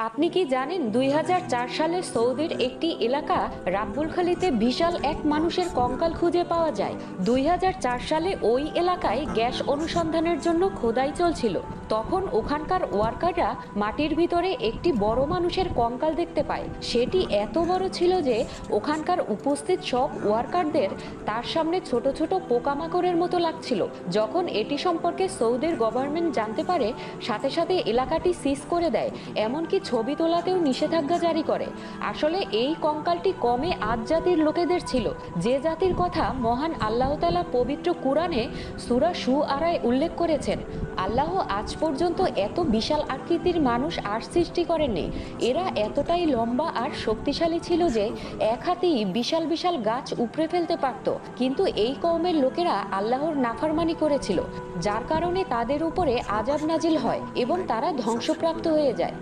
আপনি কি জানেন ২০০৪ সালে সৌদির একটি এলাকা রাব্বুলখালীতে বিশাল এক মানুষের কঙ্কাল খুঁজে পাওয়া যায়। ২০০৪ সালে ওই এলাকায় গ্যাস অনুসন্ধানের জন্য খোদাই চলছিল। তখন ওখানকার ওয়ার্কাররা মাটির ভিতরে একটি বড় মানুষের কঙ্কাল দেখতে পায়। সেটি এত বড় ছিল যে ওখানকার উপস্থিত সব ওয়ার্কারদের তার সামনে ছোট ছোট পোকামাকড়ের মতো লাগছিল। যখন এটি সম্পর্কে সৌদির গভর্নমেন্ট জানতে পারে, সাথে সাথে এলাকাটি সিজ করে দেয়, এমনকি ছবি তোলাতেও নিষেধাজ্ঞা জারি করে। আসলে এই কঙ্কালটি কমে আদ জাতির লোকেদের ছিল, যে জাতির কথা মহান আল্লাহ তাআলা পবিত্র কুরআনে সূরা শুআরায় উল্লেখ করেছেন। আল্লাহ আজ পর্যন্ত এত বিশাল আকৃতির মানুষ আর সৃষ্টি করেননি। এরা এতটাই লম্বা আর শক্তিশালী ছিল যে এক হাতেই বিশাল বিশাল গাছ উপড়ে ফেলতে পারত। কিন্তু এই কওমের লোকেরা আল্লাহর নাফরমানি করেছিল, যার কারণে তাদের উপরে আযাব নাজিল হয় এবং তারা ধ্বংসপ্রাপ্ত হয়ে যায়।